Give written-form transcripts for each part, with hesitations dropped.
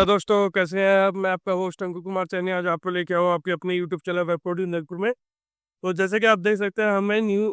Hello दोस्तों, कैसे हैं आप। मैं आपका होस्ट अंकुर कुमार चैनी आज आपको लेके आऊँ आपके अपने YouTube channel web coding Nagpur में। तो जैसे कि आप देख सकते हैं, हमने न्यू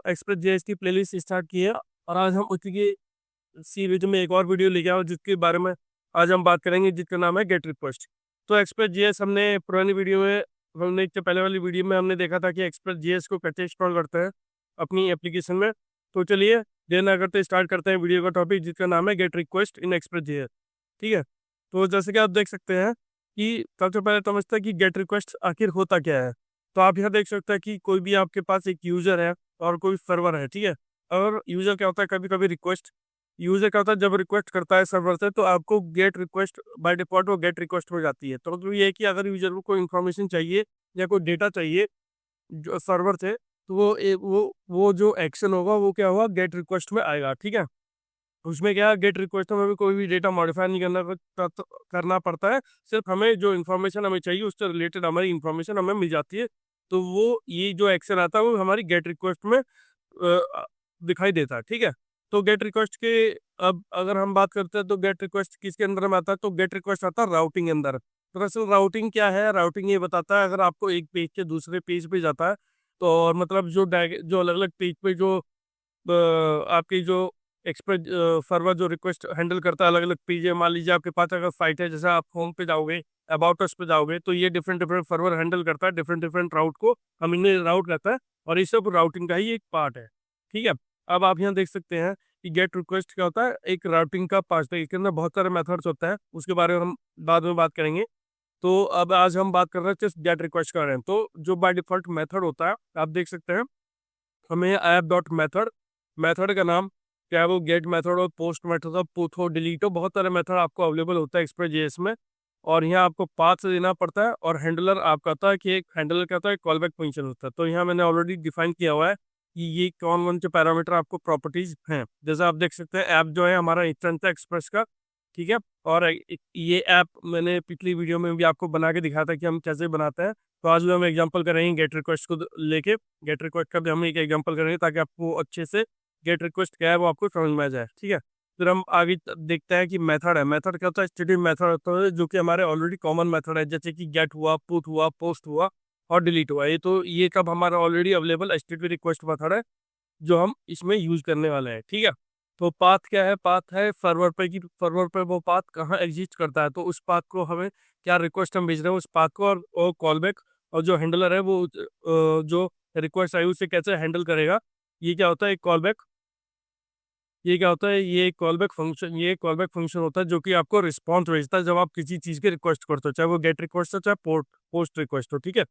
एक्सप्रेस जेएस की प्लेलिस्ट स्टार्ट की है और आज हम उसी की सीरीज में एक और वीडियो लेके आए जिसके बारे में आज हम बात करेंगे, जिसका नाम है गेट रिक्वेस्ट। तो एक्सप्रेस जेएस हमने पुरानी वीडियो में, हमने इससे पहले वाली वीडियो में हमने देखा था कि एक्सप्रेस जेएस को कैसे इंस्टॉल करते हैं अपनी एप्लीकेशन में। तो चलिए देर ना करते स्टार्ट करते हैं वीडियो का टॉपिक, जिसका नाम है gate request Inn Express JS. ठीक है। तो जैसे कि आप देख सकते हैं कि सबसे पहले समझते हैं कि गेट रिक्वेस्ट आखिर होता क्या है। तो आप यहाँ देख सकते हैं कि कोई भी आपके पास एक यूजर है और कोई सर्वर है। ठीक है। और यूजर क्या होता है, कभी कभी रिक्वेस्ट, यूजर क्या होता है जब रिक्वेस्ट करता है सर्वर से, तो आपको गेट रिक्वेस्ट बाय डिफॉल्ट वो गेट रिक्वेस्ट हो जाती है। तो मतलब ये है कि अगर यूजर को कोई इन्फॉर्मेशन चाहिए या कोई डेटा चाहिए जो सर्वर से, तो वो जो एक्शन होगा वो क्या होगा, गेट रिक्वेस्ट में आएगा। ठीक है। उसमें क्या, गेट रिक्वेस्ट में भी कोई भी डेटा मॉडिफाई नहीं करना पड़ता है। सिर्फ हमें जो इन्फॉर्मेशन हमें चाहिए उससे रिलेटेड हमारी इन्फॉर्मेशन हमें मिल जाती है। तो वो ये जो एक्शन आता है वो हमारी गेट रिक्वेस्ट में दिखाई देता है। ठीक है। तो गेट रिक्वेस्ट के, अब अगर हम बात करते हैं तो गेट रिक्वेस्ट किसके अंदर में आता है, तो गेट रिक्वेस्ट आता है राउटिंग के अंदर। दरअसल राउटिंग क्या है, राउटिंग ये बताता है अगर आपको एक पेज से दूसरे पेज पे जाता है, तो और मतलब जो अलग अलग पेज पे जो आपकी जो एक्सप्रेस सर्वर जो रिक्वेस्ट हैंडल करता है अलग अलग पेज है। मान लीजिए आपके पास अगर साइट है, जैसे आप होम पे जाओगे, अबाउट अस पे जाओगे, तो ये डिफरेंट डिफरेंट सर्वर हैंडल करता है डिफरेंट डिफरेंट राउट को, हम इन्हें राउट रहता है और ये सब राउटिंग का ही एक पार्ट है। ठीक है। अब आप यहाँ देख सकते हैं कि गेट रिक्वेस्ट क्या होता है, एक राउटिंग का पार्ट है। इसके अंदर बहुत सारे मेथड्स होता है, उसके बारे में हम बाद में बात करेंगे। तो अब आज हम बात कर रहे हैं सिर्फ गेट रिक्वेस्ट कर रहे हैं। तो जो बाय डिफॉल्ट मेथड होता है, आप देख सकते हैं हमें ऐप डॉट मेथड, मेथड का नाम क्या है, वो गेट मेथड और पोस्ट मेथड और पुट हो डिलीट हो, बहुत सारे मेथड आपको अवेलेबल होता है एक्सप्रेस जेएस में। और यहाँ आपको पाथ देना पड़ता है और हैंडलर आपका होता है कि एक हैंडलर क्या होता है, कॉल बैक फंक्शन होता है। तो यहाँ मैंने ऑलरेडी डिफाइन किया हुआ है कि ये कौन कौन से पैरामीटर आपको प्रॉपर्टीज हैं। जैसे आप देख सकते हैं ऐप जो है हमारा इंस्टेंट है एक्सप्रेस का। ठीक है। और ये ऐप मैंने पिछली वीडियो में भी आपको बना के दिखाया था कि हम कैसे बनाते हैं। तो आज भी हम एग्जांपल करेंगे गेट रिक्वेस्ट को लेके, गेट रिक्वेस्ट का भी हम एक एग्जांपल करेंगे ताकि आपको अच्छे से गेट रिक्वेस्ट क्या है वो आपको समझ में आ जाए। ठीक है। फिर हम आगे देखते हैं कि मेथड है। मेथड क्या होता है, स्टेटिक मेथड होता है जो कि हमारे ऑलरेडी कॉमन मेथड है, जैसे कि गेट हुआ, पुट हुआ, पोस्ट हुआ और डिलीट हुआ। ये तो ये सब हमारा already available static request method है जो हम इसमें यूज करने वाले हैं। ठीक है। तो पाथ क्या है, पाथ है सर्वर पे की, सर्वर पे वो पाथ कहाँ एग्जिस्ट करता है, तो उस पाथ को हमें क्या रिक्वेस्ट हम भेज रहे हैं उस पाथ को, और कॉल बैक और जो हैंडलर है वो जो रिक्वेस्ट आई उसे कैसे हैंडल करेगा। ये क्या होता है, एक कॉल बैक, ये क्या होता है, ये कॉल बैक फंक्शन, ये कॉल बैक फंक्शन होता है जो कि आपको रिस्पॉन्स भेजता है जब आप किसी चीज़ की रिक्वेस्ट करते हो, चाहे वो गेट रिक्वेस्ट हो चाहे पोस्ट रिक्वेस्ट हो। ठीक है।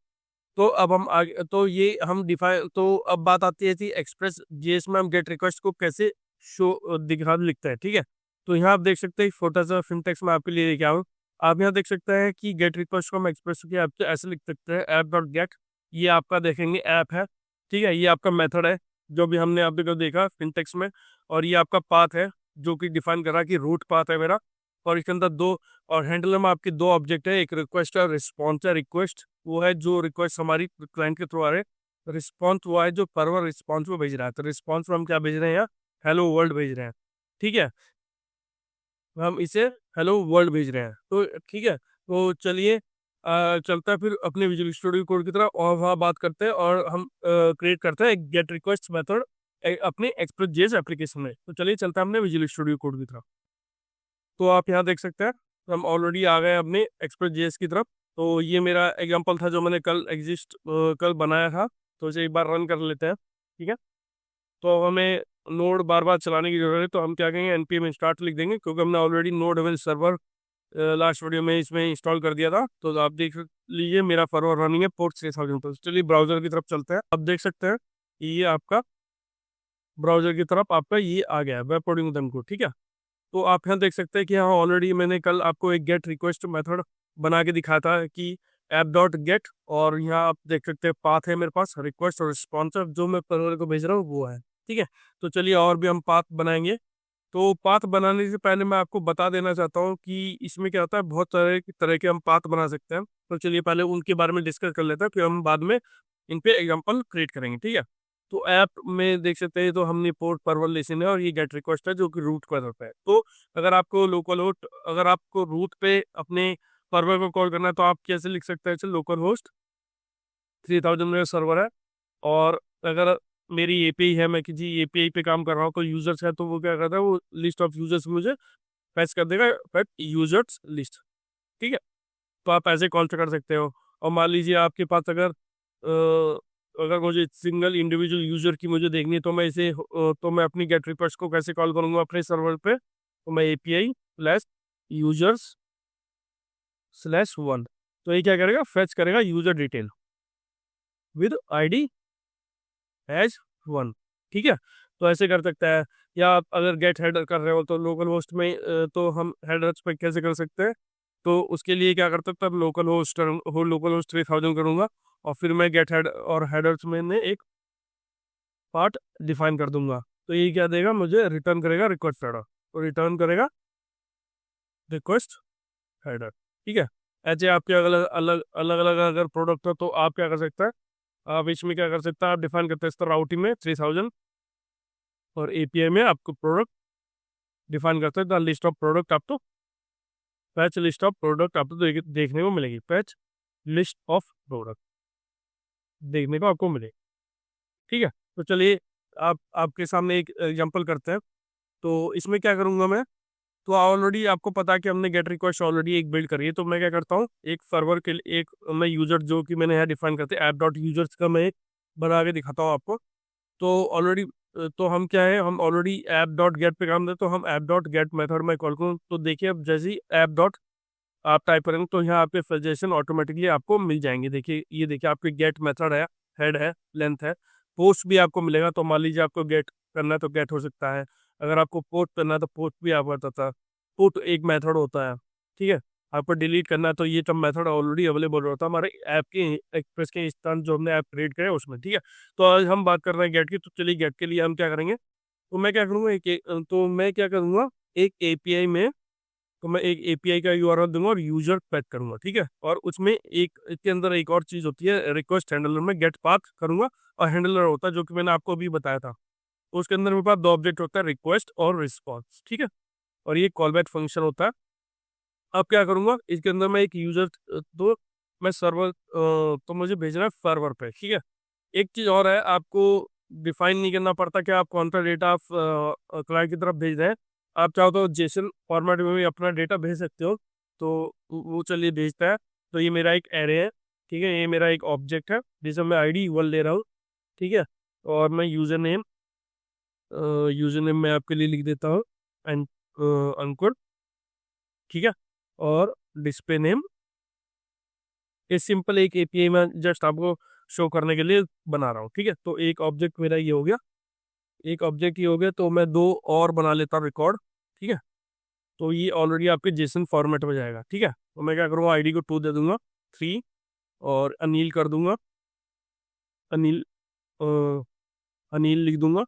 तो अब हम आगे, तो ये हम डिफाइन, तो अब बात आती है कि एक्सप्रेस जेएस में हम गेट रिक्वेस्ट को कैसे शो दिखा लिखते हैं। ठीक है। तो यहाँ आप देख सकते हैं छोटा सा सिंटैक्स मैं आपके लिए लेके आऊँ। आप यहाँ देख सकते हैं कि गेट रिक्वेस्ट को हम एक्सप्रेस के ऐप से ऐसे लिख सकते हैं, ऐप डॉट गेट, ये आपका देखेंगे ऐप है। ठीक है। ये आपका मेथड है जो भी हमने अभी को देखा सिंटैक्स में, और ये आपका पाथ है जो कि डिफाइन करा कि रूट पाथ है मेरा। और इसके अंदर दो, और हैंडलर में आपके दो ऑब्जेक्ट है, एक रिक्वेस्ट है, रिस्पॉन्स है। रिक्वेस्ट वो है जो रिक्वेस्ट हमारी क्लाइंट के थ्रू आ रहे हैं, रिस्पॉन्स वो है जो सर्वर रिस्पॉन्स में भेज रहा है। तो रिस्पॉन्स में हम क्या भेज रहे हैं, यहाँ हेलो वर्ल्ड भेज रहे हैं। ठीक है। हम इसे हेलो वर्ल्ड भेज रहे हैं। तो ठीक है। तो चलिए चलता है फिर अपने विजुअल स्टूडियो कोड की तरफ और वहाँ बात करते हैं और हम क्रिएट करते हैं गेट रिक्वेस्ट मेथड अपने एक्सप्रेस जेएस एप्लीकेशन में। तो चलिए चलता है अपने विजुअल स्टूडियो कोड की तरफ। तो आप यहाँ देख सकते हैं हम ऑलरेडी आ गए अपने एक्सप्रेस जेएस की तरफ। तो ये मेरा एग्जांपल था जो मैंने कल बनाया था। तो इसे एक बार रन कर लेते हैं। ठीक है। तो हमें नोड बार बार चलाने की जरूरत है, तो हम क्या करेंगे, npm स्टार्ट लिख देंगे क्योंकि हमने already node eval server last video में इसमें इंस्टॉल कर दिया था। तो आप देख लीजिए मेरा सर्वर रनिंग है पोर्ट 6000 पर। चलिए ब्राउजर की तरफ चलते हैं। आप देख सकते हैं ये आपका ब्राउजर की तरफ आपका ये आ गया है वेब कोडिंग को। ठीक है। तो आप यहाँ देख सकते हैं कि हाँ ऑलरेडी मैंने कल आपको एक गेट रिक्वेस्ट मेथड बना के दिखाया था कि ऐप डॉट गेट, और यहाँ आप देख सकते हैं पाथ है मेरे पास, रिक्वेस्ट और रिस्पॉन्सर जो मैं सर्वर को भेज रहा हूँ वो है। ठीक है। तो चलिए और भी हम पाथ बनाएंगे। तो पाथ बनाने से पहले मैं आपको बता देना चाहता हूँ कि इसमें क्या होता है, बहुत तरह के हम पाथ बना सकते हैं। तो चलिए पहले उनके बारे में डिस्कस कर लेते हैं, फिर हम बाद में इन पे एग्जाम्पल क्रिएट करेंगे। ठीक है। तो ऐप में देख सकते हैं तो हमने पोर्ट परवर लिसन है और ये गेट रिक्वेस्ट है जो कि रूट पर होता है। तो अगर आपको लोकल होस्ट, अगर आपको रूट पे अपने सर्वर को कॉल करना है तो आप कैसे लिख सकते हैं, लोकल होस्ट 3000 मेरा सर्वर है, और अगर मेरी एपीआई है, मैं किसी एपीआई पे काम कर रहा हूँ, कोई यूजर्स है तो वो क्या करता है, वो लिस्ट ऑफ यूजर्स मुझे फैच कर देगा, फैच यूजर्स लिस्ट। ठीक है, तो आप ऐसे कॉल कर सकते हो। और मान लीजिए आपके पास अगर मुझे सिंगल इंडिविजुअल यूजर की मुझे देखनी है तो मैं इसे तो मैं अपनी गेट रिक्वेस्ट को कैसे कॉल करूंगा अपने सर्वर पे, तो मैं एपीआई प्लस यूजर्स स्लैश 1, तो ये क्या करेगा, फेच करेगा user detail with ID as 1। ठीक है, तो ऐसे कर सकता है। या आप अगर गेट हेडर कर रहे हो तो लोकल होस्ट में तो हम हेडर्स पे कैसे कर सकते हैं, तो उसके लिए क्या कर सकता है, लोकल होस्ट 3000 करूंगा और फिर मैं गेट हेड और हेडर्स में ने एक पार्ट डिफाइन कर दूंगा। तो ये क्या देगा, मुझे रिटर्न करेगा रिक्वेस्ट हेडर, तो रिटर्न करेगा रिक्वेस्ट हेडर। ठीक है, ऐसे आपके अलग अलग अलग अलग अगर प्रोडक्ट हो तो आप क्या कर सकते हैं, आप इसमें क्या कर सकते हैं, आप डिफाइन करते हैं इस तरह राउटिंग में 3000 और एपीआई में आपको प्रोडक्ट डिफाइन करते हैं द लिस्ट ऑफ प्रोडक्ट, आप तो पैच लिस्ट ऑफ प्रोडक्ट आपको देखने को मिलेगी, पैच लिस्ट ऑफ प्रोडक्ट देखने को आपको मिलेगी। ठीक है, तो चलिए आपके सामने एक एग्जांपल करते हैं। तो इसमें क्या करूंगा मैं, तो ऑलरेडी आपको पता है कि हमने गेट रिक्वेस्ट ऑलरेडी एक बिल्ड करी है, तो मैं क्या करता हूँ, एक सर्वर के लिए एक मैं यूजर जो कि मैंने यहाँ डिफाइन करते हैं ऐप डॉट यूजर्स का, मैं एक बना के दिखाता हूँ आपको। तो ऑलरेडी तो हम क्या है, हम ऑलरेडी ऐप डॉट गेट पे काम करते, तो हम ऐप डॉट गेट मेथड में कॉल करूँ, तो देखिए अब जैसे ही ऐप डॉट आप टाइप करेंगे तो यहाँ आपके सजेशन ऑटोमेटिकली आपको मिल जाएंगे। देखिए ये देखिए आपके गेट मेथड है, हेड है, लेंथ है, पोस्ट भी आपको मिलेगा। तो मान लीजिए आपको गेट करना है तो गेट हो सकता है, अगर आपको पोस्ट करना है तो पोस्ट भी आप करता था, पुट एक मेथड होता है। ठीक है, आपको डिलीट करना है तो ये सब मेथड ऑलरेडी अवेलेबल होता है हमारे ऐप के एक्सप्रेस के इंस्टेंस जो हमने ऐप क्रिएट करे उसमें। ठीक है, तो आज हम बात कर रहे हैं गेट की, तो चलिए गेट के लिए हम क्या करेंगे, तो मैं क्या करूँगा तो मैं क्या करूँगा, एक एपीआई में, तो मैं एक एपीआई का यूआरएल दूंगा और यूजर पैक करूंगा। ठीक है, और उसमें एक इसके अंदर एक और चीज होती है, रिक्वेस्ट हैंडलर में गेट पाथ करूंगा और हैंडलर होता है जो कि मैंने आपको अभी बताया था। तो उसके अंदर मेरे पास दो ऑब्जेक्ट होता है, रिक्वेस्ट और रिस्पॉन्स। ठीक है, और ये कॉल बैक फंक्शन होता है। अब क्या करूंगा, इसके अंदर मैं एक यूजर, तो मैं सर्वर, तो मुझे भेजना है सर्वर पे। ठीक है, एक चीज और है, आपको डिफाइन नहीं करना पड़ता कि आप कौन सा डेटा आप क्लाइंट की तरफ भेज रहे हैं। आप चाहो तो जेसन फॉर्मेट में भी अपना डेटा भेज सकते हो, तो वो चलिए भेजता है। तो ये मेरा एक एरे है, ठीक है, ये मेरा एक ऑब्जेक्ट है जिसे मैं आईडी वन ले रहा हूँ। ठीक है, और मैं यूजर नेम मैं आपके लिए लिख देता हूँ एंड अंकुर। ठीक है, और डिस्प्ले नेम, ये सिंपल एक एपीआई में जस्ट आपको शो करने के लिए बना रहा हूँ। ठीक है, तो एक ऑब्जेक्ट मेरा ये हो गया, एक ऑब्जेक्ट ये हो गया, तो मैं दो और बना लेता हूँ रिकॉर्ड। ठीक है, तो ये ऑलरेडी आपके जेसन फॉर्मेट में जाएगा। ठीक है, तो मैं क्या करूँगा, आईडी को 2 दे दूंगा, 3, और अनिल कर दूंगा, अनिल अ, अनिल लिख दूंगा,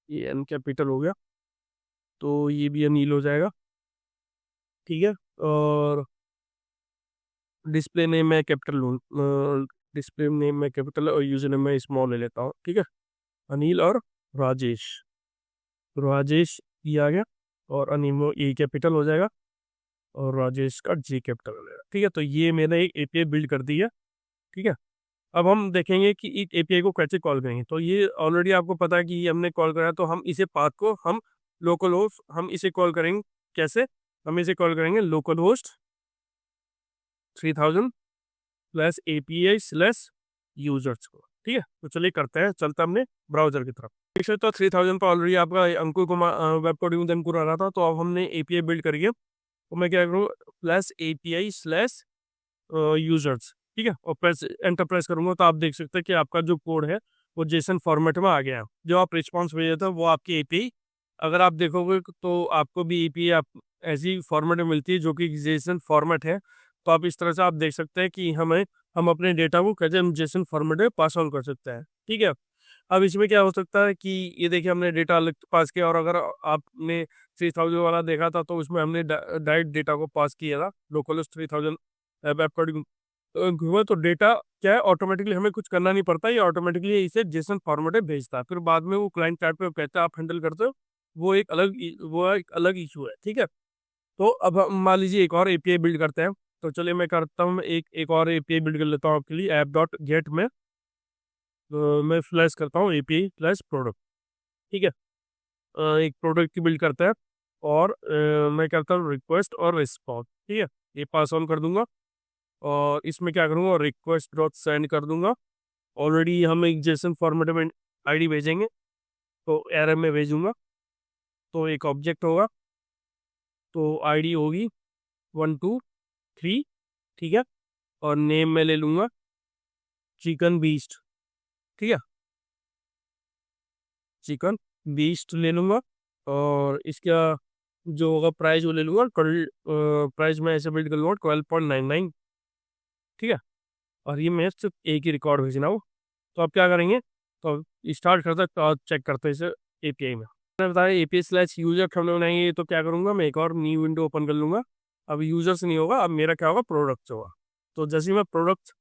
ये एन कैपिटल हो गया, तो ये भी अनिल हो जाएगा। ठीक है, और डिस्प्ले नेम मैं कैपिटल लूँ, डिस्प्ले नेम मैं कैपिटल और यूजर नेम मैं स्मॉल ले लेता हूँ। ठीक है, अनिल और राजेश, राजेश ये आ गया, और अनिल ए कैपिटल हो जाएगा और राजेश का जी कैपिटल हो जाएगा। ठीक है, तो ये मैंने एक एपीआई बिल्ड कर दी है। ठीक है, अब हम देखेंगे कि इस एपीआई को कैसे कॉल करेंगे। तो ये ऑलरेडी आपको पता है कि ये हमने कॉल करा है, तो हम इसे पाथ को हम लोकल होस्ट, हम इसे कॉल करेंगे कैसे, हम इसे कॉल करेंगे local host 3000 plus API slash users को। ठीक है, तो चलिए करते हैं, चलते हमने ब्राउजर की तरफ। ठीक है, तो 3000 पर ऑलरेडी आपका अंकुर कुमार वेब कोडिंग अंकुर आ रहा था, तो अब हमने एपीआई बिल्ड करी है। तो मैं क्या करूँ, प्लस एपीआई स्लैश यूजर्स। ठीक है, और प्रेस एंटर प्रेस करूंगा तो आप देख सकते हैं कि आपका जो कोड है वो जेसन फॉर्मेट में आ गया है। जो आप रिस्पॉन्स भेजे थे वो आपकी एपीआई, अगर आप देखोगे तो आपको भी एपीआई आप ऐसी फॉर्मेट में मिलती है जो कि जेसन फॉर्मेट है। तो आप इस तरह से आप देख सकते हैं कि हम अपने डेटा को कैसे हम जेसन फॉर्मेट में पास ऑन कर सकते हैं। ठीक है, अब इसमें क्या हो सकता है कि ये देखिए हमने डेटा अलग पास किया, और अगर आपने 3000 वाला देखा था तो उसमें हमने डायरेक्ट डेटा को पास किया था लोकल 3000 वेब कोडिंग हुआ तो डेटा क्या है, ऑटोमेटिकली हमें कुछ करना नहीं पड़ता, ये ऑटोमेटिकली इसे जेसन फॉर्मेट में भेजता है। फिर बाद में वो क्लाइंट साइड पे कहता है आप हैंडल करते हो, वो एक अलग इशू है, ठीक है। तो अब हम मान लीजिए एक और एपीआई बिल्ड करते हैं। तो चलिए मैं करता हूँ, एक और एपीआई बिल्ड कर लेता हूँ आपके लिए ऐप डॉट गेट में। तो मैं फ्लैश करता हूँ एपीआई प्लस प्रोडक्ट, ठीक है। एक प्रोडक्ट की बिल्ड करते हैं और मैं करता हूँ रिक्वेस्ट और रिस्पॉन्स, ठीक है। ये पास ऑन कर दूंगा और इसमें क्या करूँगा, रिक्वेस्ट डॉट सेंड कर दूंगा। ऑलरेडी हम एक जेसन फॉर्मेट में आईडी भेजेंगे, तो एरर में भेजूंगा। तो एक ऑब्जेक्ट होगा, तो आईडी होगी 123, ठीक है। और नेम में ले लूँगा चिकन बीस्ट, ठीक है, चिकन बीस्ट ले लूँगा। और इसका जो होगा प्राइस वो ले लूँगा 12, प्राइस में ऐसे बिल्ड कर लूँगा 12.99, ठीक है। और ये मैं सिर्फ एक ही रिकॉर्ड भेजना हो। तो आप क्या करेंगे, तो स्टार्ट करते हैं, चेक करते हैं इसे एपीआई में। मैंने बताया एपीआई स्लैश यूजर हमने बनाएंगे, तो क्या करूँगा, मैं एक और न्यू विंडो ओपन कर लूँगा। अब यूजर से नहीं होगा, अब मेरा क्या होगा, प्रोडक्ट होगा। तो जैसे ही मैं प्रोडक्ट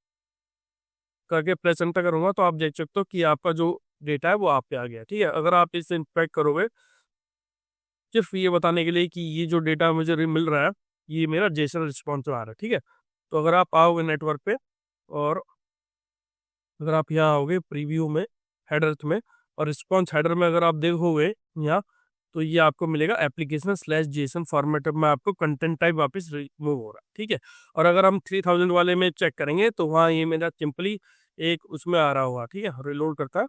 करके प्रेस एंटर करूँगा तो आप देख सकते हो कि आपका जो डेटा है वो आप पे आ गया, ठीक है। अगर आप इसे इंस्पेक्ट करोगे सिर्फ ये बताने के लिए कि ये जो डेटा मुझे मिल रहा है ये मेरा जेसन रिस्पॉन्स आ रहा है, ठीक है। तो अगर आप आओगे नेटवर्क पे और अगर आप यहाँ आओगे प्रीव्यू में, हेडर में, और रिस्पॉन्स हेडर में अगर आप देखोगे यहाँ, तो ये आपको मिलेगा एप्लीकेशन स्लैश जेसन फॉर्मेट में आपको कंटेंट टाइप वापस रिमूव हो रहा है, ठीक है। और अगर हम 3000 वाले में चेक करेंगे तो वहाँ ये मेरा सिंपली एक उसमें आ रहा होगा, ठीक है, रिलोड करता है,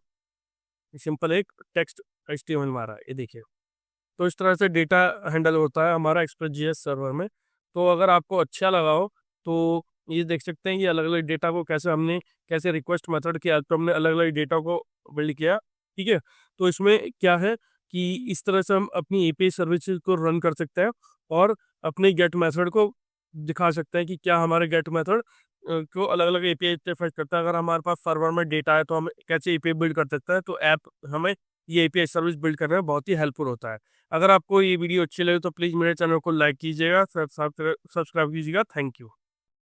सिंपल एक टेक्स्ट HTML में आ रहा है, ये देखिए। तो इस तरह से डेटा हैंडल होता है हमारा एक्सप्रेस.js सर्वर में। तो अगर आपको अच्छा लगा हो तो ये देख सकते हैं कि अलग अलग डेटा को कैसे रिक्वेस्ट मेथड के हेल्प से हमने अलग अलग डेटा को बिल्ड किया, ठीक है। तो इसमें क्या है कि इस तरह से हम अपनी एपीआई सर्विसेज को रन कर सकते हैं और अपने गेट मेथड को दिखा सकते हैं कि क्या हमारे गेट मेथड को अलग अलग एपीआई से फेच करता है। अगर हमारे पास सर्वर में डेटा है तो हम कैसे एपीआई बिल्ड कर सकते हैं, तो ऐप हमें ये एपीआई सर्विस बिल्ड करने में बहुत ही हेल्पफुल होता है। अगर आपको ये वीडियो अच्छी लगे तो प्लीज़ मेरे चैनल को लाइक कीजिएगा, सब्सक्राइब कीजिएगा। Thank you.